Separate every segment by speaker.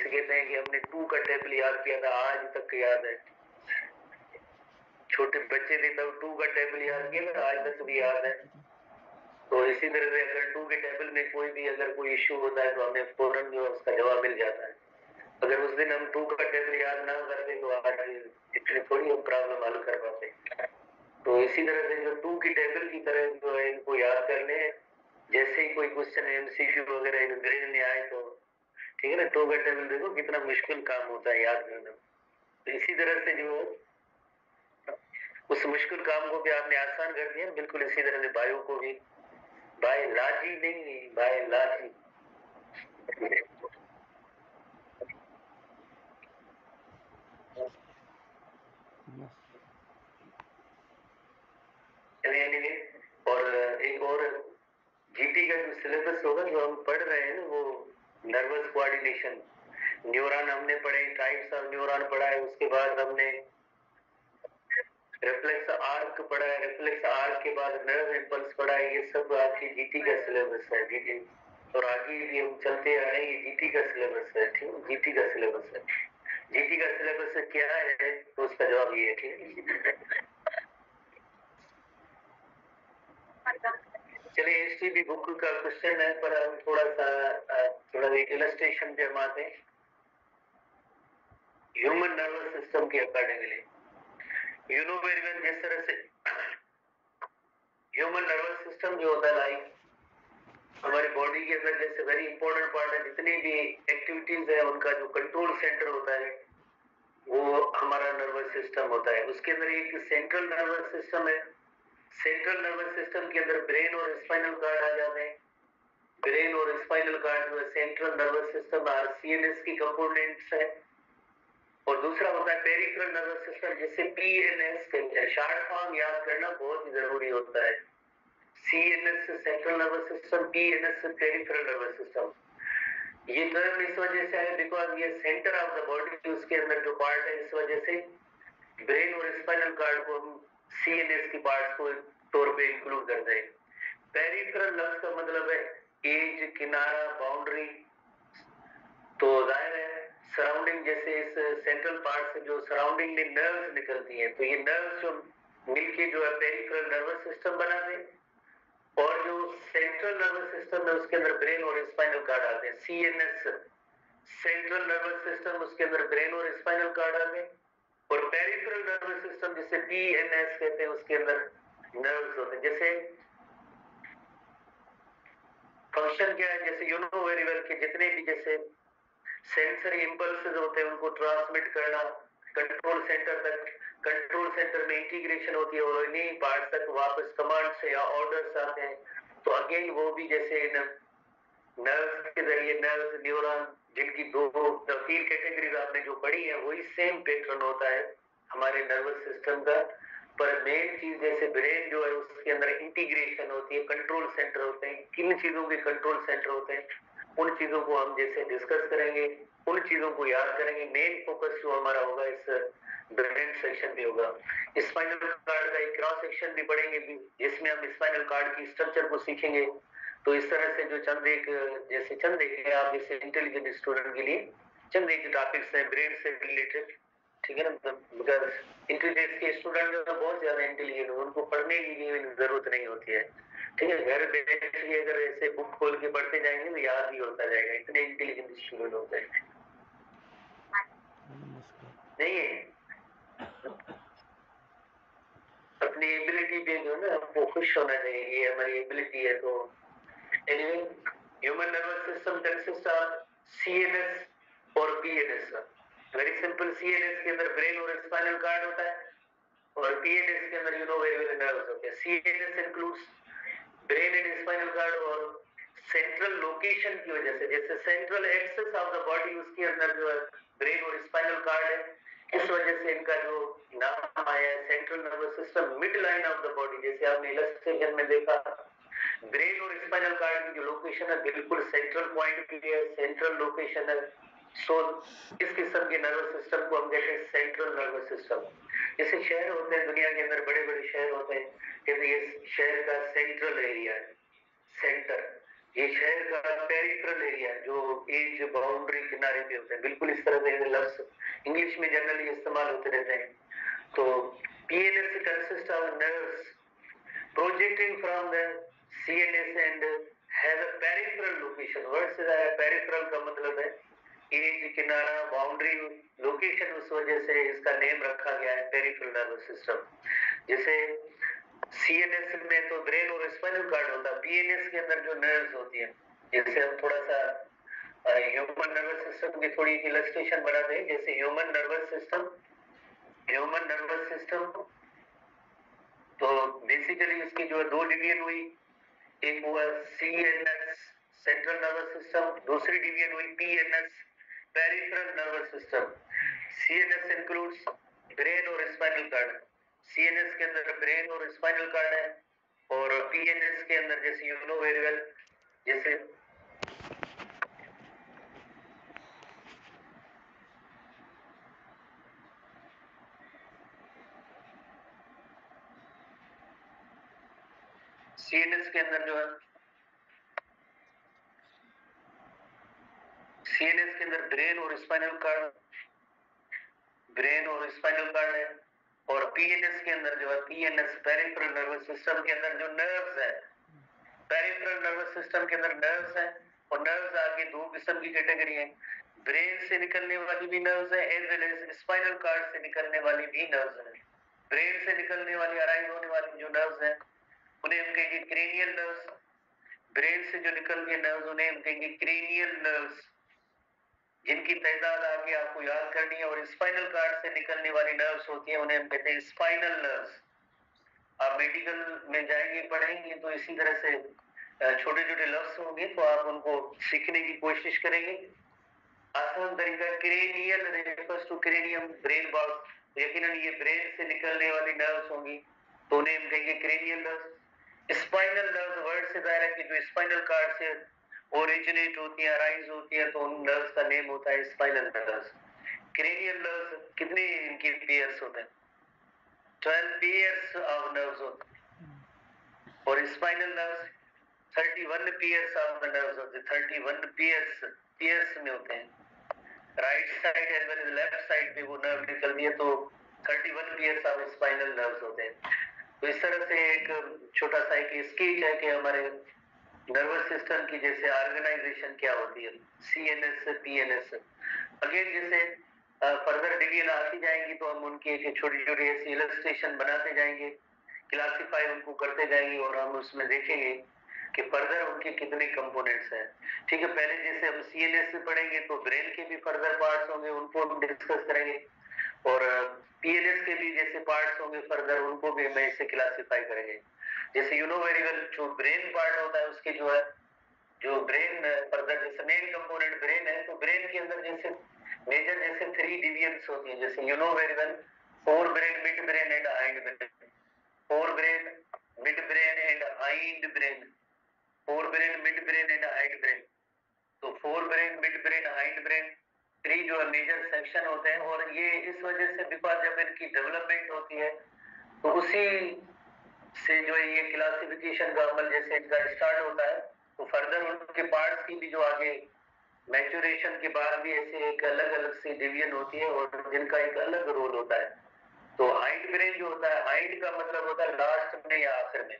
Speaker 1: जैसे कहते हैं कि हमने 2 का टेबल याद किया था, आज तक याद है। छोटे बच्चे थे तब 2 का टेबल याद किया था, आज तक भी याद है। तो इसी तरह से अगर 2 के टेबल में कोई भी अगर कोई इश्यू होता है तो हमें फौरन जो उसका जवाब मिल जाता है। अगर उस दिन हम 2 का टेबल याद ना करते तो आज इतनी थोड़ी हम प्रॉब्लम हल कर पाते। तो इसी तरह से जो 2 की टेबल की तरह जो है इनको याद कर ले, जैसे ही कोई क्वेश्चन एमसीक्यू वगैरह इन ब्रेन में आए तो ठीक है ना, 2 का टेबल देखो कितना मुश्किल काम होता है याद करना। तो इसी तरह से जो उस मुश्किल काम को भी आपने आसान कर दिया, बिल्कुल इसी तरह से बायो को भी बायोलॉजी नहीं, बायोलॉजी। चलिए और एक और जीटी का जो सिलेबस होगा जो हम पढ़ रहे हैं ना, वो नर्वस कोऑर्डिनेशन, न्यूरॉन हमने पढ़े, टाइप्स ऑफ न्यूरॉन पढ़ा है, उसके बाद हमने रिफ्लेक्स आर्क पढ़ा है, रिफ्लेक्स आर्क के बाद नर्व इंपल्स पढ़ा है। ये सब आपकी जीटी का सिलेबस है, जीटी। और आगे भी हम चलते आ रहे हैं, ये जीटी का सिलेबस है, ठीक है, जीटी का सिलेबस है। जीटी का सिलेबस क्या है तो उसका जवाब ये है, ठीक है। चलिए एसटीबी बुक का क्वेश्चन है, पर हम थोड़ा इलस्ट्रेशन पे हम आते हैं ह्यूमन नर्वस सिस्टम के accordingly. You know very well, जिस तरह से ह्यूमन नर्वस सिस्टम जो होता है लाइक हमारी बॉडी के अंदर जैसे वेरी इंपॉर्टेंट पार्ट है, जितनी भी एक्टिविटीज है उनका जो कंट्रोल सेंटर होता है वो हमारा नर्वस सिस्टम होता है। उसके अंदर एक सेंट्रल नर्वस सिस्टम है। सेंट्रल नर्वस सिस्टम के अंदर ब्रेन और स्पाइनल कार्ड आ जाते हैं। ब्रेन और स्पाइनल कार्ड जो है सेंट्रल नर्वस सिस्टम और सीएनएस की कंपोनेंट्स है। और दूसरा होता है पेरिफेरल नर्वस सिस्टम, जिसे पीएनएस कहते हैं। शॉर्ट फॉर्म याद करना बहुत ही जरूरी होता है। CNS central nervous system, PNS peripheral nervous system. ये टर्म इस वजह से है बिकॉज ये सेंटर ऑफ द बॉडी, उसके अंदर जो पार्ट है, इस वजह से ब्रेन और स्पाइनल कार्ड को हम सीएनएस की पार्ट्स को तौर पे इंक्लूड करते हैं। पेरिफेरल नर्व्स का मतलब है एज, किनारा, बाउंड्री। तो जाहिर है सराउंडिंग, जैसे इस सेंट्रल पार्ट से जो सराउंडिंग में नर्व्स निकलती हैं, तो ये नर्व्स जो मिलके जो है पेरिफेरल नर्वस सिस्टम बनाते हैं। और जो सेंट्रल नर्वस सिस्टम है उसके अंदर ब्रेन और स्पाइनल कार्ड आते हैं। सीएनएस सेंट्रल नर्वस सिस्टम, उसके अंदर ब्रेन और स्पाइनल कार्ड आते हैं। और पेरिफेरल नर्वस सिस्टम जिसे पीएनएस कहते हैं, उसके अंदर नर्व्स होते हैं। जैसे फंक्शन क्या है, जैसे यू नो वेरी वेल कि जितने भी जैसे सेंसरी इंपल्सेस होते हैं उनको ट्रांसमिट करना कंट्रोल सेंटर तक, कंट्रोल सेंटर में इंटीग्रेशन होती है और इन्हीं पार्ट्स तक वापस कमांड से या ऑर्डर्स आते हैं। तो अगेन वो भी जैसे नर्व्स के जरिए, नर्व्स, न्यूरॉन, जिनकी दो तीन कैटेगरीज आपने जो पढ़ी है, वही सेम पैटर्न होता है हमारे नर्वस सिस्टम का। पर मेन चीज जैसे ब्रेन जो है उसके अंदर इंटीग्रेशन होती है, कंट्रोल सेंटर होते हैं। किन चीजों के कंट्रोल सेंटर होते हैं उन चीजों को हम जैसे डिस्कस करेंगे, उन चीजों को याद करेंगे। मेन फोकस जो हमारा होगा इस ब्रेन सेक्शन भी होगा। स्पाइनल कार्ड का एक क्रॉस सेक्शन भी पढ़ेंगे जिसमें हम स्पाइनल कार्ड की स्ट्रक्चर को सीखेंगे। तो इस तरह से जो चंद एक है आप जैसे इंटेलिजेंट स्टूडेंट के लिए चंद एक टॉपिक्स है ब्रेन से रिलेटेड, ठीक है ना। बिकॉज इंटेलिजेंस के स्टूडेंट जो बहुत ज्यादा इंटेलिजेंट है, उनको पढ़ने की भी जरूरत नहीं होती है, ठीक है। घर बैठ के अगर ऐसे बुक खोल के पढ़ते जाएंगे तो याद ही होता जाएगा, इतने इंटेलिजेंट स्टूडेंट होते हैं। नहीं है अपनी एबिलिटी पे जो है ना हमको खुश होना चाहिए, ये हमारी एबिलिटी है। तो anyway human nervous system consist of CNS और पीएनएस। वेरी सिंपल, सीएनएस के अंदर ब्रेन और स्पाइनल कार्ड होता है और पीएनएस के अंदर you know very well nerves होते हैं। CNS includes brain and spinal cord और सेंट्रल लोकेशन की वजह से, जैसे central access of the body उसके अंदर जो है ब्रेन और स्पाइनल कार्ड है, इस वजह से इनका जो नाम आया है central nervous system mid line of the body. जैसे आपने इलस्ट्रेशन में देखा ब्रेन और स्पाइनल कार्ड की जो लोकेशन है बिल्कुल सेंट्रल पॉइंट पे है, सेंट्रल लोकेशन है। सो इस किस्म के नर्वस सिस्टम को हम कहते हैं सेंट्रल नर्वस सिस्टम। जैसे शहर होते हैं दुनिया के अंदर, बड़े बड़े शहर होते हैं, जैसे ये शहर का सेंट्रल एरिया है, सेंटर। ये शहर का पेरिफेरल एरिया जो एज बाउंड्री किनारे पे होते हैं, बिल्कुल इस तरह के लफ्ज इंग्लिश में जनरली इस्तेमाल होते रहते हैं। तो PNS consist of nerves projecting from the CNS and have a peripheral location. Word से आया peripheral का मतलब है एज किनारा बाउंड्री लोकेशन, उस वजह से इसका नेम रखा गया है पेरिफेरल नर्वस सिस्टम। जैसे CNS में तो ब्रेन और स्पाइनल कार्ड होता है, PNS के अंदर जो नर्व्स होती है, जैसे हम थोड़ा सा ह्यूमन नर्वस सिस्टम की थोड़ी इलस्ट्रेशन बनाते हैं। जैसे ह्यूमन नर्वस सिस्टम तो बेसिकली उसकी जो दो डिवीजन हुई, एक हुआ CNS सेंट्रल नर्वस सिस्टम, दूसरी डिवीजन हुई PNS peripheral nervous system. CNS includes brain और स्पाइनल कार्ड। CNS के अंदर ब्रेन और स्पाइनल कार्ड है, और PNS के अंदर जैसे यू नो वेरी वेल, जैसे CNS के अंदर जो है, CNS के अंदर ब्रेन और स्पाइनल कार्ड है, और PNS के अंदर जो है PNS पेरिफेरल नर्वस सिस्टम के अंदर जो नर्व्स है, पेरिफेरल नर्वस सिस्टम के अंदर नर्व्स है, और नर्व्स आगे दो किस्म की कैटेगरी है, ब्रेन से निकलने वाली भी नर्व्स है as well as spinal cord से निकलने वाली भी नर्व्स है। ब्रेन से निकलने वाली अराइज होने वाली जो नर्व्स है उन्हें हम कहेंगे क्रेनियल नर्व्स। ब्रेन से जो निकलती है नर्व्स उन्हें हम कहेंगे क्रेनियल नर्व्स, जिनकी तादाद आगे आपको याद करनी है। और स्पाइनल कार्ड से निकलने वाली नर्व्स होती है उन्हें हम कहते हैं स्पाइनल नर्व्स। आप मेडिकल में जाएंगे पढ़ेंगे तो इसी तरह से छोटे छोटे लफ्ज होंगे तो आप उनको सीखने की कोशिश करेंगे। आसान तरीका cranial refers to cranium brain box, यकीनन ये ब्रेन से निकलने वाली नर्व्स होंगी तो उन्हें हम कहेंगे cranial nerves. Spinal nerves word से दायरा कि जो स्पाइनल कार्ड से ओरिजिनेट होती है, अराइज होती है, तो उन नर्व्स का नेम होता है स्पाइनल नर्व्स। क्रेनियल नर्व्स कितने इनके पेयर्स होते हैं? 12 पेयर्स ऑफ नर्व्स होते हैं, और spinal nerves 31 pairs of the nerves होते हैं। 31 पेयर्स में होते हैं। Right side as well as left side पे वो नर्व निकलती है, तो 31 पेयर्स ऑफ स्पाइनल नर्व्स होते हैं। तो इस तरह से एक छोटा सा एक स्केच है कि हमारे नर्वस सिस्टम की जैसे ऑर्गेनाइजेशन क्या होती है, CNS PNS। अगेन जैसे फर्दर डिवीजन आती जाएंगी तो हम उनकी एक छोटी छोटी ऐसी इलस्ट्रेशन बनाते जाएंगे, क्लासिफाई उनको करते जाएंगे, और हम उसमें देखेंगे कि फर्दर उनके कितने कंपोनेंट्स हैं। ठीक है, पहले जैसे हम CNS से पढ़ेंगे तो ब्रेन के भी फर्दर पार्ट्स होंगे, उनको हम डिस्कस करेंगे, और PNS के भी जैसे पार्ट्स होंगे फर्दर उनको भी हम ऐसे क्लासिफाई करेंगे। जैसे यू नो वेरी वेल जो ब्रेन पार्ट होता है उसके जो ब्रेन फर्दर जैसे मेन कंपोनेंट ब्रेन है, तो ब्रेन के अंदर जैसे मेजर जैसे 3 डिवीजन्स होती हैं, जैसे you know very well forebrain, midbrain and hindbrain. Forebrain, midbrain and hindbrain. Forebrain, midbrain and hindbrain. तो forebrain, midbrain, hindbrain 3 जो major section होते हैं, और ये इस वजह से because जब इनकी डेवलपमेंट होती है तो उसी से जो ये क्लासिफिकेशन का अमल जैसे इनका स्टार्ट होता है, तो फर्दर उनके पार्ट्स की भी जो आगे मैच्योरेशन के बाद भी ऐसे एक अलग अलग सी डिवीजन होती है और जिनका एक अलग रोल होता है। तो हाइंड ब्रेन जो होता है, हाइंड का मतलब होता है लास्ट में या आखिर में।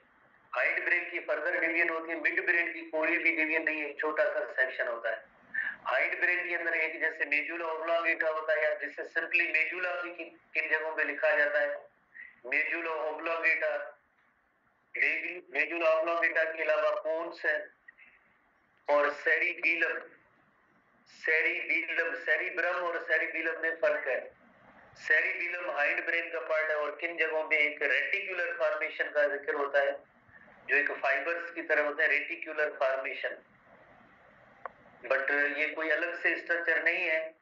Speaker 1: हाइंड ब्रेन की फर्दर डिवीजन होती है, मिड ब्रेन की कोई भी डिवीजन नहीं है, छोटा सा सेक्शन होता है। हाइंड ब्रेन के अंदर एक जैसे मेजुला ओब्लॉंगेटा होता है, या जिसे सिंपली मेजुला भी किन जगहों पे लिखा जाता है, मेजुला ओब्लॉंगेटा। मेजुला ओब्लॉंगेटा के अलावा पोन्स है, और सेरिबीलम। सेरिब्रम और सेरिबीलम में फर्क है। सेरिबीलम हाइंड ब्रेन का पार्ट है, और किन जगहों पे एक रेटिकुलर फॉर्मेशन का जिक्र होता है जो एक फाइबर्स की तरह होता है, रेटिकुलर फॉर्मेशन। बट ये कोई अलग से स्ट्रक्चर नहीं है,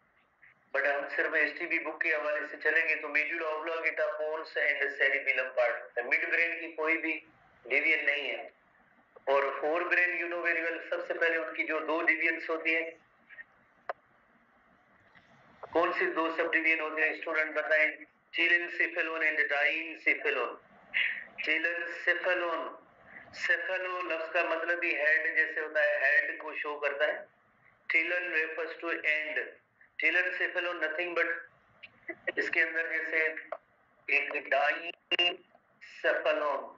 Speaker 1: बट हम सिर्फ STB बुक के हवाले से चलेंगे तो medulla oblongata, pons and cerebellum part. Midbrain की कोई भी डिवीजन नहीं है। और forebrain you know very well, सबसे पहले उनकी जो दो डिवीजन्स होती है, कौन सी दो सब डिवीजन होते हैं स्टूडेंट बताएं? चिलेनसेफेलोन एंड डाइनसेफेलोन। चिलेनसेफेलोन सेफेलो लफ्ज का मतलब ही हेड जैसे होता है, हेड को शो करता है। Telen refers to end. Telencephalon nothing but इसके अंदर जैसे एक डाइन सेफेलोन,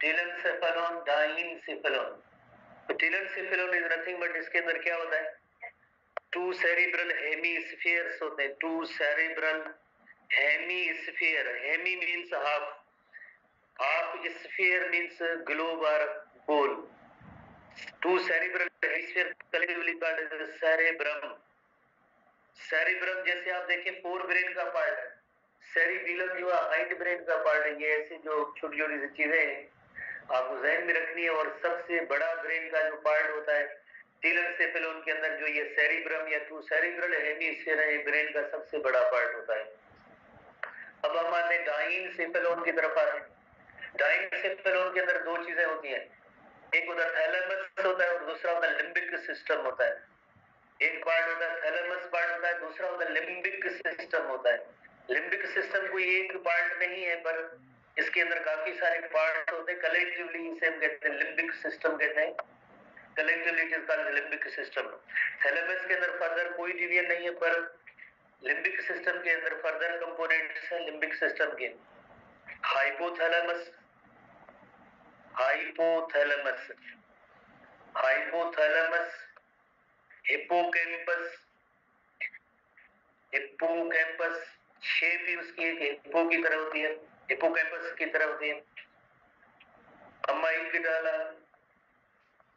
Speaker 1: टीलन सेफेलोन, डाइन सेफेलोन। तो टीलन सेफेलोन इज नथिंग बट इसके अंदर क्या होता है, टू सेरिब्रल हेमीस्फीयर्स होते हैं। Two cerebral hemisphere, hemi means half, half sphere means globe और ball. Two cerebral hemisphere collectively called as cerebrum. Cerebrum जैसे आप देखें फोर ब्रेन का पार्ट है, सेरिबेलम जो हाइंड ब्रेन का पार्ट है। ये ऐसी जो छोटी छोटी सी चीजें आपको जहन में रखनी है। और सबसे बड़ा ब्रेन का जो पार्ट होता है टीलन सेफेलोन के अंदर, जो ये सेरिब्रम या टू सेरिब्रल हेमीस्फीयर है, ये ब्रेन का सबसे बड़ा पार्ट होता है। अब हम आते हैं डाइन सेफेलोन की तरफ आते हैं। डाइन सेफेलोन के अंदर दो चीजें होती हैं, एक होता है थैलेमस होता है और दूसरा होता है लिम्बिक सिस्टम होता है। एक पार्ट होता है थैलेमस पार्ट होता है, दूसरा होता है लिम्बिक सिस्टम होता है। लिम्बिक सिस्टम कोई एक पार्ट नहीं है, पर इसके अंदर काफी सारे पार्ट होते हैं। कलेक्टिवली इसे हम कहते हैं लिम्बिक सिस्टम कहते हैं। Collectively it is called limbic system. Thalamus के अंदर फर्दर कोई डिवीजन नहीं है, पर लिम्बिक सिस्टम के अंदर फर्दर कंपोनेंट्स हैं लिम्बिक सिस्टम के। Hypothalamus, hypothalamus, hypothalamus, hippocampus, hippocampus shape ही उसकी एक हिप्पो की तरह होती है, हिप्पोकैम्पस की तरह होती है। अमाइगडाला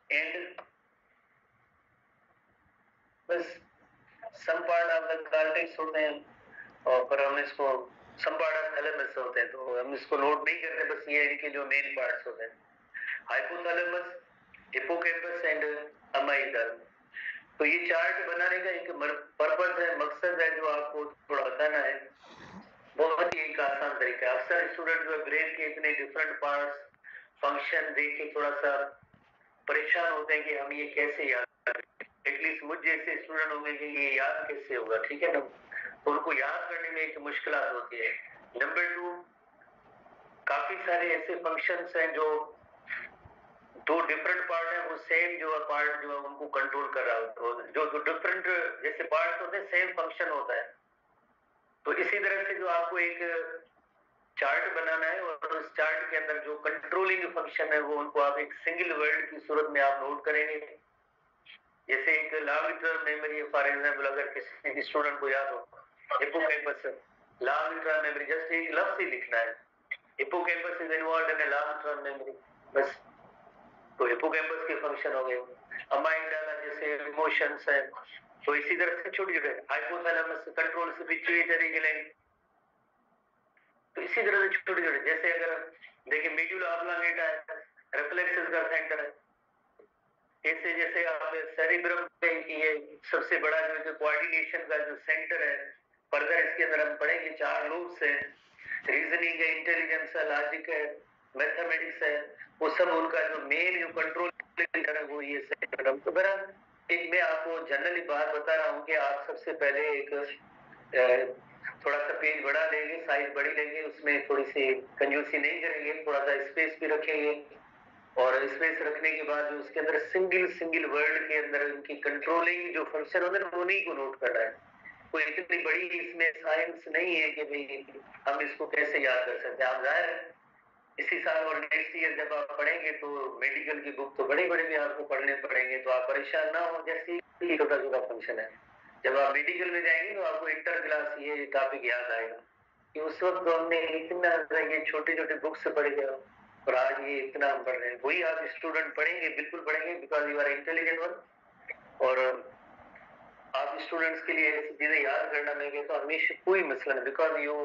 Speaker 1: एंड बस some part of the cortex होते हैं, और पर हम इसको सम पार्ट ऑफ थैलेमस होते हैं, तो हम इसको नोट नहीं करते, बस ये इनके जो मेन पार्ट्स होते हैं, हाइपोथैलेमस, हिप्पोकैम्पस एंड अमाइगडाला। तो ये चार्ट बनाने का एक पर्पस है, मकसद है, जो आपको थोड़ा बताना है। बहुत ही एक आसान तरीका है। अक्सर स्टूडेंट जो ब्रेन के इतने डिफरेंट पार्ट्स फंक्शन देख के थोड़ा सा परेशान होते हैं कि हम ये कैसे याद करें। एटलीस्ट मुझ जैसे स्टूडेंट होंगे कि ये याद कैसे होगा, ठीक है ना। तो उनको याद करने में एक मुश्किल होती है। नंबर 2, काफी सारे ऐसे फंक्शंस हैं जो दो डिफरेंट पार्ट है, वो सेम जो है पार्ट जो है उनको कंट्रोल कर रहा होता है। जो डिफरेंट जैसे पार्ट्स होते हैं सेम फंक्शन होता है। तो इसी तरह से जो आपको एक चार्ट बनाना है और उस चार्ट के अंदर जो कंट्रोलिंग फंक्शन है वो उनको आप एक सिंगल वर्ड की सूरत में आप नोट करेंगे। जैसे एक long term memory, for example अगर किसी स्टूडेंट को याद हो hippocampus, long term memory just एक लफ्ज ही लिखना है, hippocampus is involved in long term memory, बस। तो हिप्पोकैम्पस के फंक्शन हो गए। अमाइगडाला जैसे इमोशंस है, तो इसी तरह से छोटे छोटे हाइपोथैलेमस कंट्रोल पिट्यूटरी ग्लैंड। तो इसी तरह से छोटे छोटे, जैसे अगर देखिए मेडुला ऑब्लांगेटा है, रिफ्लेक्सेस का सेंटर है। ऐसे जैसे आप सेरिब्रम की ये सबसे बड़ा जो कोऑर्डिनेशन का जो सेंटर है, फर्दर इसके अंदर हम पढ़ेंगे 4 लूप्स हैं, रीजनिंग है, इंटेलिजेंस है, लॉजिक है, मैथमेटिक्स है, वो सब उनका जो मेन जो कंट्रोल सेंटर है वो ये सेरिब्रम। तो बहरहाल एक मैं आपको जनरली बात बता रहा हूँ कि आप सबसे पहले एक थोड़ा सा पेज बड़ा लेंगे, साइज बड़ी लेंगे, उसमें थोड़ी सी कंजूसी नहीं करेंगे, थोड़ा सा स्पेस भी रखेंगे, और स्पेस रखने के बाद उसके अंदर सिंगल वर्ड के अंदर उनकी कंट्रोलिंग जो फंक्शन होता है उन्हीं को नोट करना है। कोई इतनी बड़ी इसमें साइंस नहीं है कि भाई हम इसको कैसे याद कर सकते हैं। आप जाहिर इसी साल और नेक्स्ट ईयर जब आप पढ़ेंगे तो मेडिकल की बुक तो बड़े बड़े भी आपको पढ़ने पड़ेंगे, तो आप परेशान ना हो, जैसे ही छोटा छोटा फंक्शन है। जब आप मेडिकल में जाएंगे तो आपको इंटर क्लास ये टॉपिक याद आएगा कि उस वक्त तो हमने इतना ये छोटे छोटे बुक से पढ़ गया और आज ये इतना हम पढ़ रहे हैं। वही आप स्टूडेंट पढ़ेंगे, बिल्कुल पढ़ेंगे, because you are intelligent one. और आप स्टूडेंट्स के लिए ऐसी चीजें याद करना नहीं कहता हमेशा कोई मसला नहीं, बिकॉज यू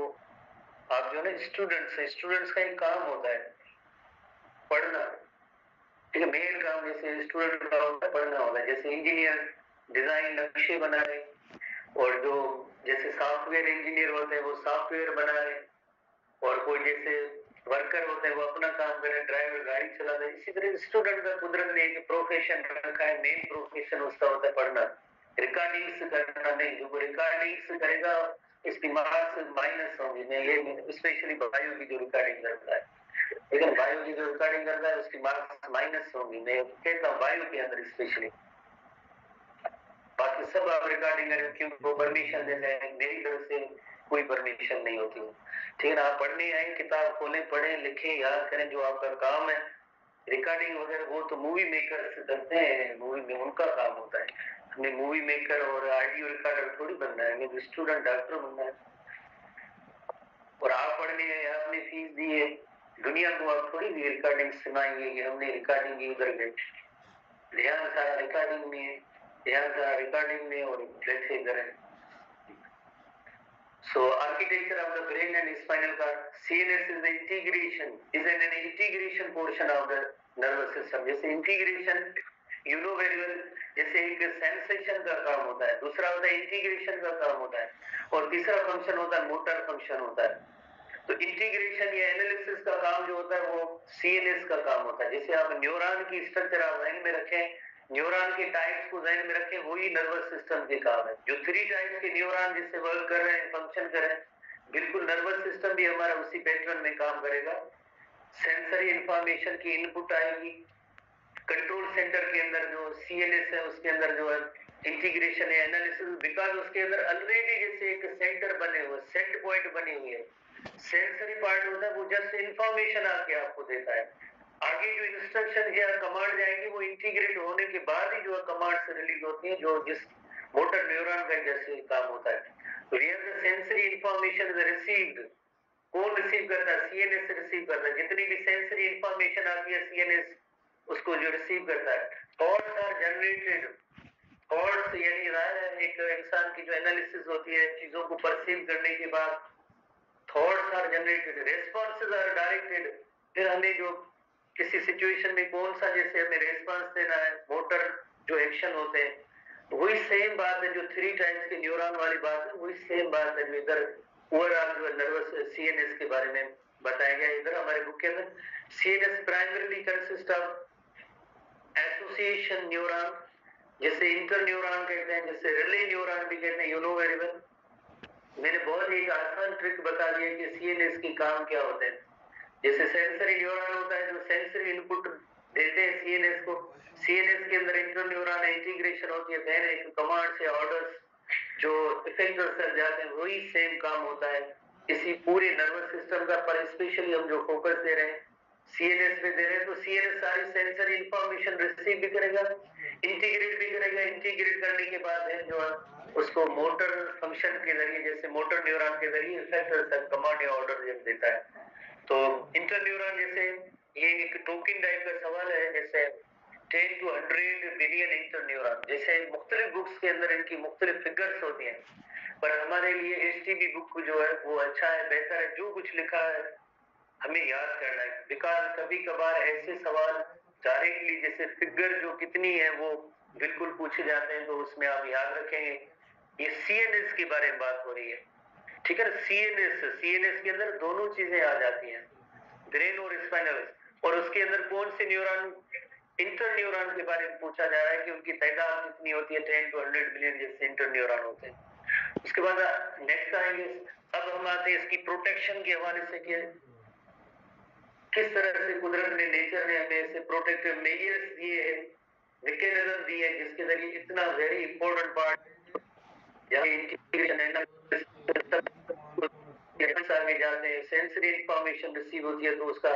Speaker 1: आप जो है स्टूडेंट्स हैं, स्टूडेंट्स का एक काम होता है पढ़ना, ठीक है। मेन काम जैसे स्टूडेंट का होता है पढ़ना होता है, जैसे इंजीनियर डिजाइन नक्शे बनाए, और जो जैसे सॉफ्टवेयर इंजीनियर होते हैं वो सॉफ्टवेयर बनाए, और कोई जैसे वर्कर होते हैं वो अपना काम करे, ड्राइवर गाड़ी चला रहे। इसी तरह स्टूडेंट का कुदरत ने एक प्रोफेशन रखा है, मेन प्रोफेशन उसका होता है पढ़ना, रिकॉर्डिंग्स करना नहीं। जो रिकॉर्डिंग्स करेगा इसकी मार्क्स माइनस होंगे, मैं ये स्पेशली बायो की जो रिकॉर्डिंग करता है। लेकिन वायु की जो रिकॉर्डिंग करता है उसकी मार्क्स माइनस होंगी। मैं कहता हूँ वायु के अंदर स्पेशली, बाकी सब आप रिकॉर्डिंग करें क्योंकि परमिशन देते हैं, मेरी तरफ से कोई परमिशन नहीं होती है। ठीक है ना, आप पढ़ने आए, किताब खोलें, पढ़ें, लिखें, याद करें, जो आपका काम है। रिकॉर्डिंग वगैरह वो तो मूवी मेकर से करते हैं, मूवी में उनका काम होता है। हमें मूवी मेकर और ऑडियो रिकॉर्डर थोड़ी बनना है, हमें स्टूडेंट डॉक्टर बनना है। और आप पढ़ने आए, आपने फीस दी है, दुनिया को आप थोड़ी भी रिकॉर्डिंग सुनाएंगे कि हमने रिकॉर्डिंग की उधर गए। ध्यान सारा रिकॉर्डिंग में है, ध्यान सारा रिकॉर्डिंग में और बैठे इधर है। So architecture of the brain and spinal cord, CNS is the integration, is an integration portion of the nervous system. जैसे integration, you know very well, जैसे एक sensation का काम होता है, दूसरा होता है integration का काम होता है, और तीसरा फंक्शन होता है मोटर फंक्शन होता है। तो इंटीग्रेशन या एनालिसिस का काम जो होता है वो सीएनएस का काम होता है। जैसे आप न्यूरॉन की स्ट्रक्चर आप ध्यान में रखें, न्यूरॉन के टाइप्स को ध्यान में रखें, वही नर्वस सिस्टम के काम है। जो 3 टाइप्स के न्यूरॉन जिससे वर्क कर रहे हैं, फंक्शन कर रहे हैं, बिल्कुल नर्वस सिस्टम भी हमारा उसी पैटर्न में काम करेगा। सेंसरी इंफॉर्मेशन की इनपुट आएगी, कंट्रोल सेंटर के अंदर जो सीएनएस है उसके अंदर जो है इंटीग्रेशन है, एनालिसिस, बिकॉज उसके अंदर ऑलरेडी जैसे एक सेंटर बने हुए, सेट पॉइंट बनी हुई है। सेंसरी पार्ट होता है वो जस्ट इंफॉर्मेशन आके आपको देता है, आगे जो इंस्ट्रक्शन या कमांड जाएंगी वो इंटीग्रेट होने के बाद ही जो कमांड्स रिलीज होती है, जो जिस मोटर न्यूरॉन का जैसे काम होता है। Where the sensory information is received, कौन रिसीव करता है? सीएनएस रिसीव करता है। जितनी भी सेंसरी इंफॉर्मेशन आती है सीएनएस उसको जो रिसीव करता है। थॉट्स आर जनरेटेड, थॉट्स यानी एक इंसान की जो एनालिसिस होती है चीजों को परसीव करने के बाद, thoughts are generated, responses are directed. फिर हमें जो किसी सिचुएशन में कौन सा जैसे हमें रिस्पॉन्स देना है, मोटर जो एक्शन होते हैं, वही सेम बात है जो 3 टाइम्स के न्यूरॉन वाली बात है, वही सेम बात है जो इधर ओवरऑल जो नर्वस सीएनएस के बारे में बताया गया। इधर हमारे बुक के अंदर CNS primarily consist of association neuron, जैसे इंटर न्यूरॉन कहते हैं, जैसे रिले न्यूरॉन भी कहते हैं, यू नो वेरी वेल। मैंने बहुत ही आसान ट्रिक बता दिया कि सीएनएस के काम क्या होते हैं। जैसे सेंसरी न्यूरॉन होता है जो सेंसरी इनपुट देते हैं सीएनएस को, सीएनएस के अंदर इंटर न्यूरॉन इंटीग्रेशन होती है, देन एक कमांड से ऑर्डर्स जो इफेक्टर से जाते हैं, वही सेम काम होता है इसी पूरे नर्वस सिस्टम का। पर स्पेशली हम जो फोकस दे रहे हैं सीएनएस पे दे रहे हैं, तो सीएनएस सारी सेंसरी इंफॉर्मेशन रिसीव भी करेगा, इंटीग्रेट भी करेगा, इंटीग्रेट करने के बाद है जो है उसको मोटर फंक्शन के जरिए, जैसे मोटर न्यूरॉन के जरिए इफेक्टर कमांड या ऑर्डर देता है। तो इंटर न्यूरॉन जैसे ये एक टोकन टाइप का सवाल है, जैसे 10 to 100 बिलियन इंटर न्यूरॉन, जैसे मुख्तलिफ बुक्स के अंदर इनकी मुख्तलिफ फिगर्स होती हैं, पर हमारे लिए एसटीबी बुक जो है वो अच्छा है, बेहतर है। जो कुछ लिखा है हमें याद करना है, बिकॉज कभी कभार ऐसे सवाल डायरेक्टली जैसे फिगर जो कितनी है वो बिल्कुल पूछे जाते हैं, तो उसमें आप याद रखेंगे। ये सीएनएस के बारे में बात हो रही है, ठीक है ना। सीएनएस के अंदर दोनों चीजें आ जाती हैं, ब्रेन और स्पाइनल, और उसके अंदर कौन से न्यूरॉन, इंटर न्यूरॉन के बारे में पूछा जा रहा है कि उनकी तादाद कितनी होती है, 10 to 100 बिलियन जैसे इंटर न्यूरॉन होते हैं। उसके बाद नेक्स्ट आएंगे, अब हम आते हैं इसकी प्रोटेक्शन के हवाले से कि किस तरह से कुदरत ने, नेचर ने हमें ऐसे प्रोटेक्टिव मेजर्स दिए हैं, मैकेनिज्म दिए हैं, जिसके जरिए इतना वेरी इंपॉर्टेंट पार्ट जहाँ इंटीग्रेशन है ना, आगे जाते हैं, सेंसरी इंफॉर्मेशन रिसीव होती है, तो उसका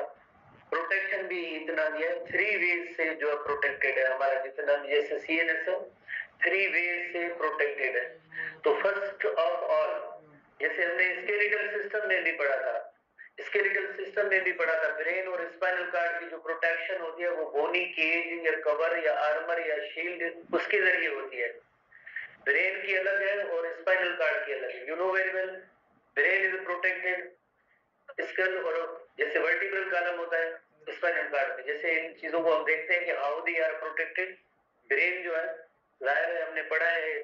Speaker 1: प्रोटेक्शन भी इतना दिया है। 3 वेज से जो प्रोटेक्टेड है हमारा, जितना जैसे सीएनएस है 3 वेज से प्रोटेक्टेड है। तो फर्स्ट ऑफ ऑल, जैसे हमने स्केलेटल सिस्टम में भी पढ़ा था, स्केलेटल सिस्टम में भी पढ़ा था, ब्रेन और स्पाइनल कार्ड की जो प्रोटेक्शन होती है वो बोनी केज या कवर या आर्मर या शील्ड उसके जरिए होती है। ब्रेन की अलग है और स्पाइनल कार्ड की अलग है, you know very well. Brain is protected, skull और जैसे वर्टिब्रल कॉलम होता है स्पाइनल कार्ड में, जैसे इन चीजों को हम देखते हैं कि how they are protected. Brain जो है जाहिर है हमने पढ़ा है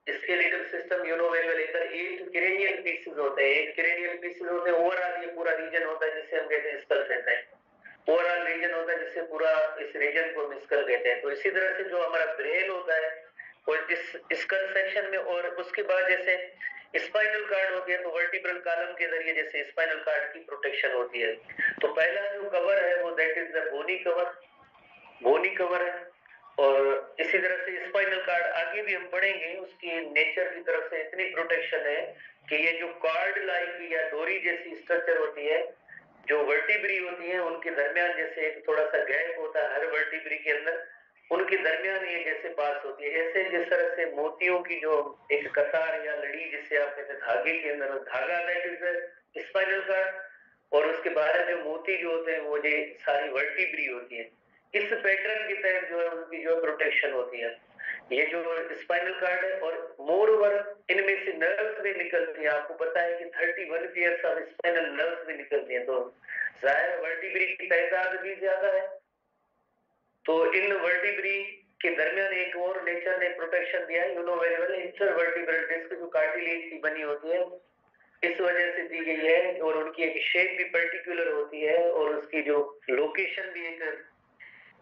Speaker 1: skeletal system, you know very well. इधर 8 क्रेनियल पीसेस होते हैं, 8 क्रेनियल पीसेस होते हैं, ओवरऑल ये पूरा रीजन होता है जिसे हम कहते हैं स्कल कहते हैं, ओवरऑल रीजन होता है जिससे पूरा इस रीजन को हम स्कल कहते हैं। तो इसी तरह से जो हमारा ब्रेन होता है और इस स्कल सेक्शन में, और उसके बाद जैसे स्पाइनल कार्ड हो गया तो वर्टिब्रल कॉलम के जरिए जैसे स्पाइनल कार्ड की प्रोटेक्शन होती है। तो पहला जो कवर है वो that is the bony cover है। और इसी तरह से स्पाइनल कार्ड आगे भी हम पढ़ेंगे, उसकी नेचर की तरफ से इतनी प्रोटेक्शन है कि ये जो कार्ड लाइक या डोरी जैसी स्ट्रक्चर होती है, जो वर्टिब्री होती है उनके दरमियान जैसे एक थोड़ा सा गैप होता है हर वर्टिब्री के अंदर, उनके दरमियान ये जैसे पास होती है, ऐसे जिस तरह से मोतियों की जो एक कतार या लड़ी जिसे आप कहते हैं धागे के अंदर, धागा दैट इज स्पाइनल कार्ड, और उसके बाहर जो मोती जो होते हैं वो ये सारी वर्टिब्री होती है। इस पैटर्न के तहत जो है उनकी जो प्रोटेक्शन होती है। ये जो स्पाइनल कार्ड है, और मोर ओवर इनमें से नर्व्स भी निकलती है। आपको पता है कि 31 पेयर्स ऑफ स्पाइनल नर्व्स भी निकलती हैं, तो जाहिर वर्टिब्री की तादाद भी ज्यादा है। तो इन वर्टिब्री के दरमियान एक और नेचर ने प्रोटेक्शन दिया है, you know very well, intervertebral disc जो कार्टिलेज की बनी होती है, इस वजह से दी गई है, और उनकी एक शेप भी पर्टिकुलर होती है, और उसकी जो लोकेशन भी एक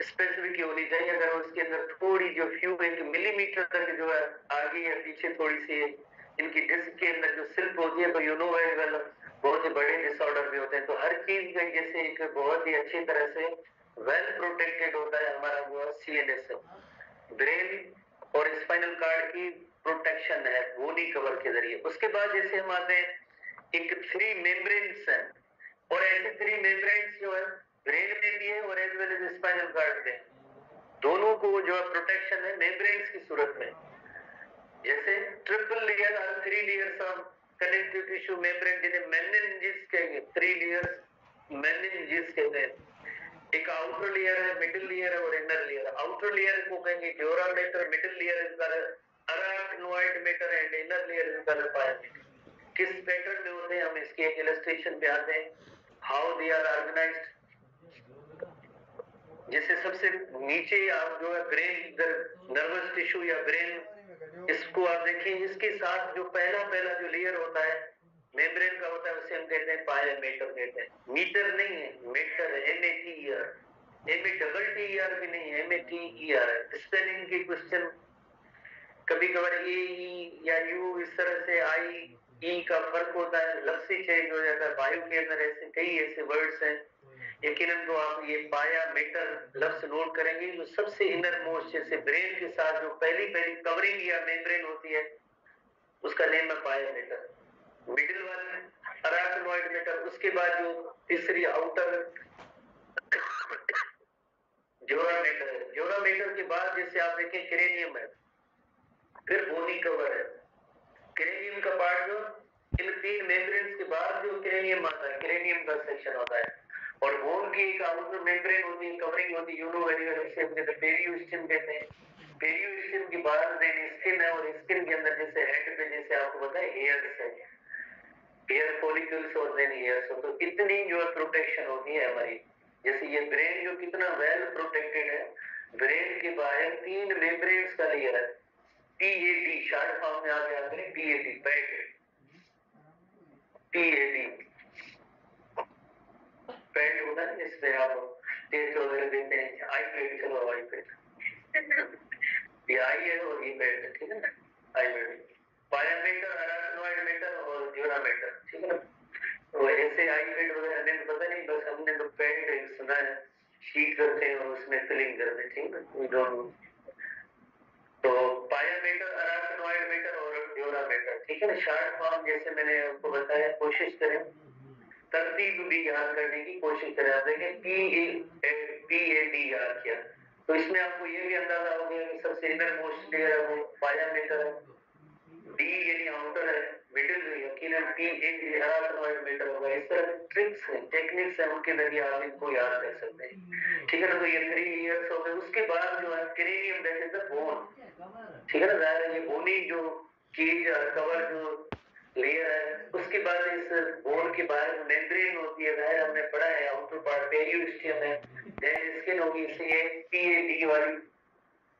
Speaker 1: स्पेसिफिक होनी चाहिए। अगर उसके अंदर थोड़ी जो फ्यू एक मिलीमीटर तक जो है आगे या पीछे थोड़ी सी इनकी डिस्क के अंदर जो स्लिप होती है, तो यू नो वेरी वेल बहुत ही बड़े डिसऑर्डर भी होते हैं। तो हर चीज में जैसे एक बहुत ही अच्छी तरह से वेल प्रोटेक्टेड होता है हमारा जो सीएनएस ब्रेन और स्पाइनल कार्ड की प्रोटेक्शन है बोनी कवर के जरिए। उसके बाद जैसे हम आते हैं एक 3 मेम्ब्रेन्स है, और ऐसे 3 मेम्ब्रेन्स जो है ब्रेन में भी है और as well as spinal cord में, दोनों को जो है प्रोटेक्शन है मेम्ब्रेन्स की सूरत में। जैसे ट्रिपल लेयर और 3 layers of connective tissue membrane, जिन्हें मेनिंजिस कहेंगे, 3 लेयर्स मेनिंजिस कहते हैं। एक आउटर लेयर है, मिडिल लेयर है और इनर लेयर। आउटर लेयर को कहेंगे dura mater, middle layer is called arachnoid mater and inner layer is called pia mater. किस पैटर्न में होते हैं हम इसके एक इलस्ट्रेशन पे आते हैं, हाउ दे आर ऑर्गेनाइज्ड। जैसे सबसे नीचे आप जो है ब्रेन नर्वस टिश्यू या ब्रेन, इसको आप देखिए, इसके साथ जो पहला पहला जो लेयर होता है मेम्ब्रेन का होता है, उसे हम कहते हैं पायोमेटर कहते हैं। मीटर नहीं है, मेटर है, MATER, MATER भी नहीं है, MATER है। स्पेलिंग के क्वेश्चन कभी कभार ए या यू इस तरह से आई ई का फर्क होता है, लफ्ज ही चेंज हो जाता है। बायो के अंदर ऐसे कई ऐसे वर्ड्स हैं, यकीनन तो आप ये पाया मेटर लफ्ज नोट करेंगे। जो सबसे इनर मोस्ट जैसे ब्रेन के साथ जो पहली पहली कवरिंग या मेम्ब्रेन होती है, उसका नेम है पाया मेटर। मिडिल वाली अराक्नोइड मेटर, उसके बाद जो तीसरी आउटर जोरा मेटर है। जोरा मेटर के बाद जैसे आप देखें क्रेनियम है, फिर बोनी कवर है। क्रेनियम का पार्ट जो इन 3 मेम्ब्रेन्स के बाद जो क्रेनियम आता है, क्रेनियम का सेक्शन होता है। और बोन की एक आउटर मेम्ब्रेन होती है, कवरिंग होती है, यू नो वेरी वेल, उसे हम कहते हैं पेरियोस्टिन कहते हैं। पेरियोस्टिन के बाद देन स्किन है, और स्किन के अंदर जैसे हेड पे जैसे आपको पता है हेयर्स है, हेयर फॉलिकल्स और देन हेयर्स। तो इतनी जो है प्रोटेक्शन होती है हमारी। जैसे ये ब्रेन जो कितना वेल प्रोटेक्टेड है, ब्रेन के बाहर 3 मेम्ब्रेन्स का लेयर है। PAD शॉर्ट फॉर्म में आ गया, PAD पैड, PAD पैड होता है जिससे आप टेस्ट वगैरह देते हैं। आई पैड, चलो आई पैड, ये आई है और ये पैड है, ठीक है ना, आई पैड। पायोमेटर, अराक्नोइड मेटर और ड्यूरा मेटर, ठीक है ना। तो ऐसे आई पैड वगैरह हमें पता नहीं, बस हमने तो पैड सुना है, शीट करते हैं और उसमें फिलिंग करते हैं, ठीक है ना, वी डोंट नो। तो पायोमेटर, अराक्नोइड मेटर और ड्यूरा मेटर, ठीक है ना। शॉर्ट फॉर्म जैसे मैंने आपको बताया, कोशिश करें तरतीब भी याद करने की कोशिश करें। आप देखें PAD याद किया, तो इसमें आपको ये भी अंदाजा हो गया कि सबसे इनर मोस्ट लेयर है वो पायोमेटर है, डी यानी आउटर है, मिडिल यकीनन PAD अराक्नोइड मेटर होगा। इस तरह ट्रिक्स हैं, टेक्निक्स हैं, उनके जरिए आप इनको याद कर सकते हैं, ठीक है ना। तो ये 3 लेयर्स हो गए। उसके बाद जो है cranium that is the bone, ठीक है ना। जाहिर है ये बोनी जो चीज कवर जो लेयर है, उसके बाद इस बोन के बाहर मेम्ब्रेन होती है, जाहिर हमने पढ़ा है, आउटर पार्ट पेरियोस्टियम है, देन स्किन होगी, इससे PAD वाली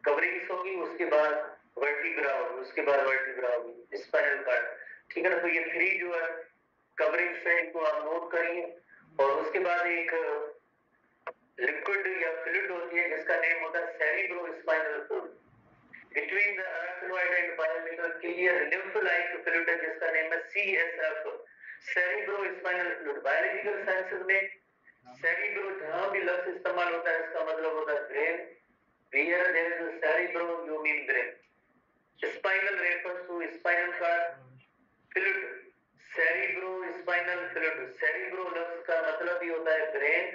Speaker 1: कवरिंग्स होगी। उसके बाद वर्टिब्रा होगी, उसके बाद वर्टिब्रा होगी, स्पाइनल कार्ड, ठीक है ना। तो ये 3 जो है कवरिंग्स है, इनको आप नोट करिए। और उसके बाद एक लिक्विड या फ्लूइड होती है जिसका नेम होता है cerebrospinal fluid. Between the arachnoid sinoid and biomineral clear lymph like fluid है जिसका नेम है CSF, cerebrospinal fluid. Biological sciences में सेरिब्रो जहां भी लफ्ज इस्तेमाल होता है इसका मतलब होता है brain. Where there is a cerebro, you mean brain. Spinal refers to spinal cord fluid. Cerebrospinal fluid. Cerebro लफ्ज का मतलब ही होता है ब्रेन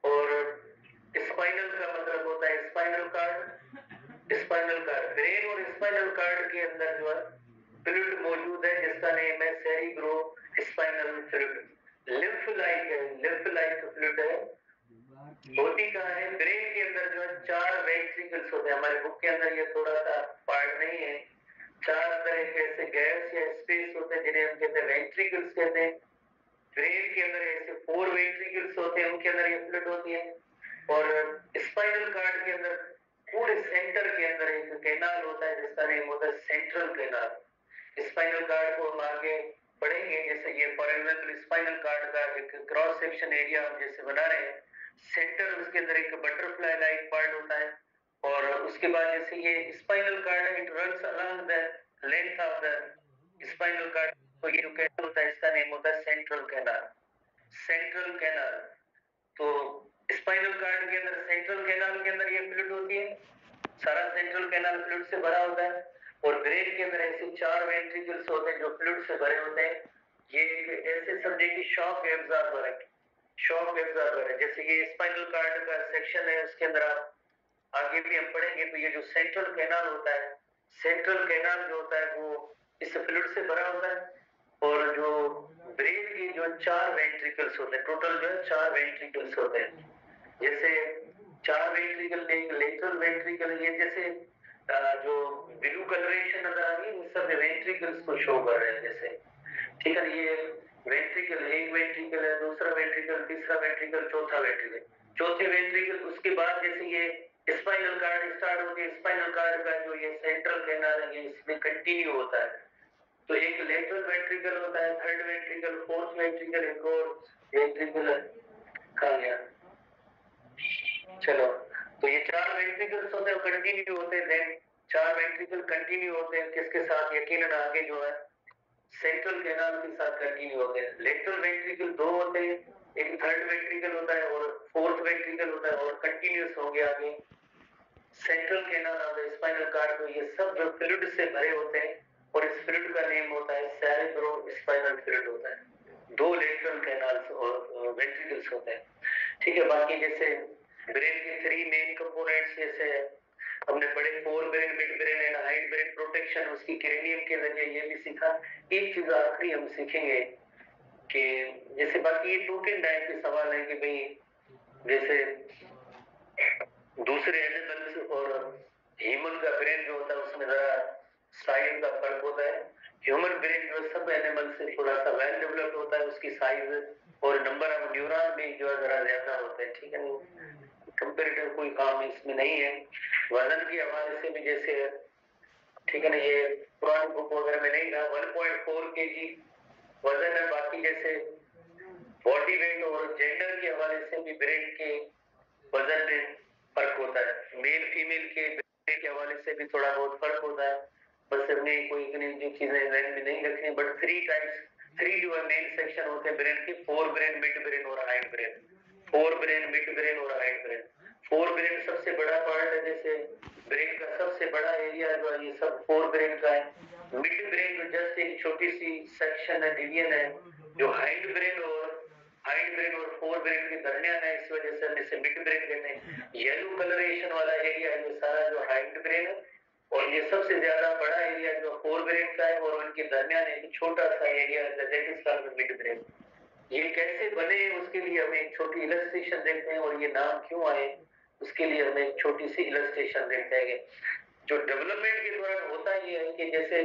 Speaker 1: और स्पाइनल का मतलब होता है spinal cord. Spinal cord brain और स्पाइनल कार्ड के अंदर जो है फ्लूइड मौजूद है जिसका नेम है सेरिब्रो स्पाइनल फ्लूइड। लिम्फोलाइक है, लिम्फोलाइक फ्लूइड है। होती कहाँ है? ब्रेन के अंदर जो है 4 वेंट्रिकल्स होते हैं। हमारे बुक के अंदर ये थोड़ा सा पार्ट नहीं है। 4 तरह के ऐसे गैस या स्पेस होते हैं जिन्हें हम कहते हैं वेंट्रिकल्स कहते हैं। ब्रेन के अंदर ऐसे 4 वेंट्रिकल्स होते हैं, उनके अंदर ये फ्लूइड होती है। और स्पाइनल कार्ड के अंदर पूरे सेंटर के अंदर एक कैनाल होता है जिसका नेम होता है सेंट्रल कैनाल। स्पाइनल कार्ड को हम आगे पढ़ेंगे। जैसे ये फॉर एग्जांपल स्पाइनल कार्ड का एक क्रॉस सेक्शन एरिया हम जैसे बना रहे हैं, सेंटर उसके अंदर एक बटरफ्लाई लाइक पार्ट होता है और उसके बाद जैसे ये स्पाइनल कार्ड है, it runs along the length of the spinal cord, तो ये जो कैनाल होता है इसका नेम होता है सेंट्रल कैनाल। सेंट्रल कैनाल, तो स्पाइनल कार्ड के अंदर सेंट्रल कैनाल के अंदर ये फ्लूइड होती है, सारा सेंट्रल कैनाल फ्लूइड से भरा होता है। और ब्रेन के अंदर ऐसे 4 वेंट्रिकल्स होते हैं जो फ्लूइड से भरे होते हैं। ये ऐसे समझे कि शॉक एब्जॉर्बर है, शॉक एब्जॉर्बर है। जैसे ये स्पाइनल कार्ड का सेक्शन है, उसके अंदर आप आगे भी हम पढ़ेंगे तो ये जो सेंट्रल कैनाल होता है, सेंट्रल कैनाल जो होता है वो इस फ्लूइड से भरा होता है। और जो ब्रेन की जो 4 वेंट्रिकल्स होते हैं, टोटल जो है 4 वेंट्रिकल्स होते हैं। जैसे 4 वेंट्रिकल में एक लेटरल वेंट्रिकल, ये जैसे जो ब्लू कलरेशन नजर आ रही है, सब वेंट्रिकल्स को शो कर रहे हैं जैसे, ठीक है। ये वेंट्रिकल, एक वेंट्रिकल है, दूसरा वेंट्रिकल, तीसरा वेंट्रिकल, चौथा वेंट्रिकल, चौथे वेंट्रिकल। उसके बाद जैसे ये स्पाइनल कार्ड स्टार्ट होती है, स्पाइनल कार्ड का जो ये सेंट्रल कैनाल है ये इसमें कंटिन्यू होता है। तो एक लेटरल वेंट्रिकल होता है, थर्ड वेंट्रिकल, फोर्थ वेंट्रिकल, एक और वेंट्रिकल कहाँ गया, चलो। तो ये 4 वेंट्रिकल्स होते हैं, कंटिन्यू होते हैं। देन 4 वेंट्रिकल कंटिन्यू होते हैं किसके साथ? यकीनन आगे जो है सेंट्रल कैनाल के साथ कंटिन्यू होते हैं। लेटरल वेंट्रिकल 2 होते हैं, एक थर्ड वेंट्रिकल होता है और फोर्थ वेंट्रिकल होता है और कंटिन्यूस होंगे आगे central canal of the spinal cord. तो ये सब जो फ्लूइड से भरे होते हैं और इस फ्लूइड का नेम होता है सेरेब्रोस्पाइनल फ्लूइड होता है। 2 लेटरल कैनाल्स और वेंट्रिकल्स होते हैं, ठीक है। बाकी जैसे ब्रेन के 3 मेन कंपोनेंट्स जैसे हमने पढ़े, fore brain, midbrain and hind brain protection, उसकी क्रेनियम के जरिए ये भी सीखा। एक चीज आखिरी हम सीखेंगे कि जैसे बाकी ये टोकन टाइप के सवाल है कि भाई जैसे दूसरे एनिमल्स और ह्यूमन का ब्रेन जो होता है उसमें जरा साइज का फर्क होता है। ह्यूमन ब्रेन जो सब एनिमल से थोड़ा सा वेल डेवलप्ड होता है, उसकी साइज और नंबर ऑफ न्यूरॉन भी जो है जरा ज्यादा होता है, ठीक है। कंपेरेटिव कोई काम इसमें नहीं है। वजन के हवाले से भी जैसे, ठीक है ना, ये पुरानी बुक वगैरह में नहीं था, 1.4 kg वजन है। बाकी जैसे बॉडी वेट और जेंडर के हवाले से भी ब्रेन के वजन में फर्क होता है। मेल फीमेल के ब्रेन के हवाले से भी थोड़ा बहुत फर्क होता है। बस हमें कोई इतनी जो चीजें ध्यान में नहीं रखनी, बट 3 जो है मेन सेक्शन होते हैं ब्रेन के, फोर ब्रेन, मिड ब्रेन और hind brain. Forebrain, mid brain और हाइंड ब्रेन। फोर ब्रेन सबसे बड़ा पार्ट है, जैसे ब्रेन का सबसे बड़ा एरिया जो है ये सब फोर ब्रेन का है। मिड ब्रेन जो जस्ट एक छोटी सी सेक्शन है, डिवीजन है, जो हाइंड ब्रेन और फोर ब्रेन के दरमियान है, इस वजह से हम इसे मिड ब्रेन कहते हैं। येलो कलरेशन वाला एरिया है जो सारा जो हाइंड ब्रेन है, और ये सबसे ज्यादा बड़ा एरिया जो फोर ब्रेन का है और उनके दरमियान एक छोटा सा एरिया है that is called mid brain. ये कैसे बने उसके लिए हम एक छोटी इलस्ट्रेशन देखते हैं, और ये नाम क्यों आए उसके लिए हम एक छोटी सी इलस्ट्रेशन देखते हैं। जो डेवलपमेंट के दौरान होता ये है कि जैसे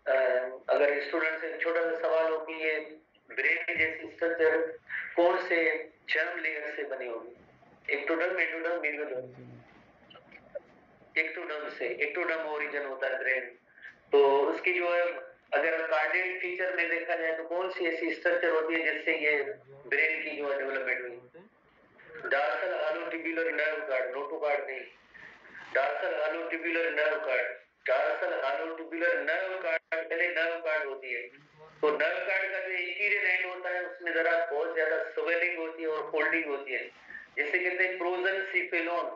Speaker 1: अगर स्टूडेंट से छोटा सा सवाल हो कि ये ब्रेन की जैसी स्ट्रक्चर कौन से जर्म लेयर से बनी होगी? Ectoderm, mesoderm, mesoderm. एक्टोडर्म से, एक्टोडर्म ओरिजिन होता है ब्रेन। तो उसकी जो है अगर कार्डियक फीचर में देखा जाए तो कौन सी ऐसी स्ट्रक्चर होती है जिससे ये ब्रेन की जो है डेवलपमेंट हुई? Dorsal hollow tubular nerve cord, notochord नहीं, dorsal hollow tubular nerve cord. Dorsal hollow tubular nerve cord, पहले नर्व कार्ड होती है। तो नर्व कार्ड का जो इंटीरियर एंड होता है उसमें जरा बहुत ज्यादा स्वेलिंग होती है और फोल्डिंग होती है, जिसे कहते हैं प्रोजन सिफिलोन।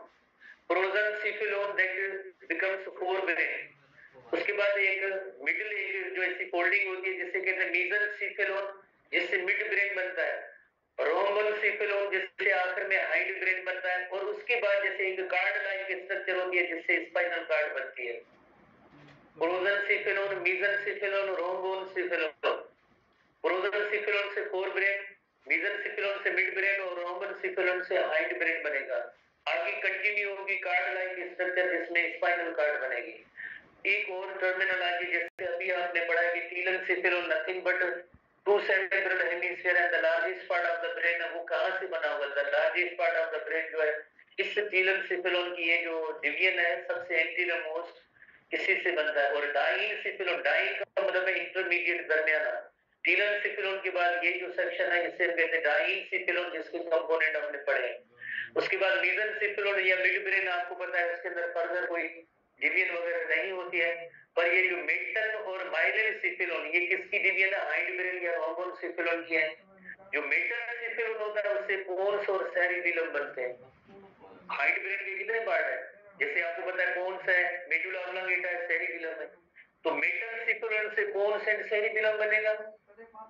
Speaker 1: प्रोजन सिफिलोन दैट बिकम्स फोर ब्रेन। उसके बाद एक मिडिल एक जो ऐसी फोल्डिंग होती है जिसे कहते हैं मीजन सिफिलोन, जिससे मिड ब्रेन बनता है। रोमबल सिफिलोन जिससे आखिर में हाइंड ब्रेन बनता है, और उसके बाद जैसे एक कार्ड लाइक स्ट्रक्चर होती है जिससे स्पाइनल कार्ड बनती है। प्रोजन सिफिलोन, मीजन सिफिलोन, रोमबोन सिफिलोन। प्रोजन सिफिलोन से फोर ब्रेन, मीजन सिफिलोन से मिड ब्रेन और रोमबल सिफिलोन से हाइंड ब्रेन बनेगा। आगे कंटिन्यू होगी कार्ड लाइक स्ट्रक्चर जिसमें स्पाइनल कार्ड बनेगी। एक और टर्मिनोलॉजी जैसे अभी आपने पढ़ा है कि telencephalon nothing but two cerebral hemisphere and the largest part of the brain, वो कहां से बना हुआ है? The largest part of the brain जो है इस टीलन सिफिलोन की ये जो डिवीजन है सबसे एंटीरियर मोस्ट इसी से बनता है। और डाइन सिफिलोन, डाइन का मतलब है इंटरमीडिएट, दरमियाना। टीलन सिफिलोन के बाद ये जो सेक्शन है इसे कहते हैं डाइन सिफिलोन, जिसके कंपोनेंट हमने पढ़े। उसके बाद मीजन सिफिलोन या मिड ब्रेन, आपको पता है उसके अंदर फर्दर कोई डिवीजन वगैरह नहीं होती है। पर ये जो मिडल और माइलन सिफिलोन ये किसकी डिवीजन है? हाइंड ब्रेन या रोमबल सिफिलोन की है। जो मिडल सिफिलोन होता है उससे पोन्स और सेरिबेलम बनते हैं। हाइंड ब्रेन के कितने पार्ट है? जैसे आपको पता है पोन्स है, मेडुला ऑब्लोंगेटा है, सेरिबेलम है। तो मिडल सिफिलोन से पोन्स एंड सेरिबेलम बनेगा।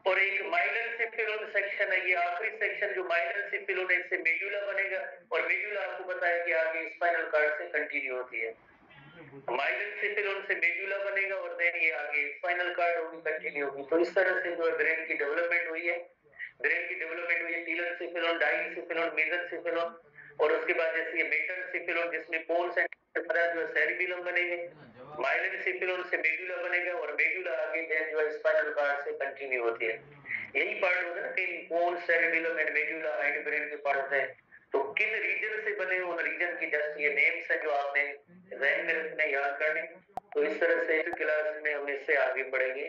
Speaker 1: और एक माइलन सिफिलोन सेक्शन है, ये आखिरी सेक्शन जो माइलन सिफिलोन है इससे मेडुला बनेगा। और मेडुला आपको पता है कि आगे स्पाइनल कार्ड से कंटिन्यू होती है। माइलन सिफिलोन से मेडुला बनेगा और देन ये आगे स्पाइनल कार्ड होगी, कंटिन्यू होगी। तो इस तरह से जो ब्रेन की डेवलपमेंट हुई है, ब्रेन की डेवलपमेंट हुई है टीलन सिफिलोन, डाइन सिफिलोन, मेजन सिफिलोन। और उसके बाद जैसे ये मेटल सिफिलोन जिसमें पोन्स एंड जो है सेरिबेलम बनेंगे, माइलन सिफिलोन से मेडुला बनेगा और मेडुला आगे देन जो है स्पाइनल कार्ड से कंटिन्यू होती है। यही पार्ट होता है ना, इन pons, cerebellum and medulla hindbrain के पार्ट होते हैं। तो किन रीजन से बने उन रीजन की जस्ट ये नेम्स है जो आपने जहन में रखना, याद करने। तो इस तरह से क्लास में हम इससे आगे बढ़ेंगे।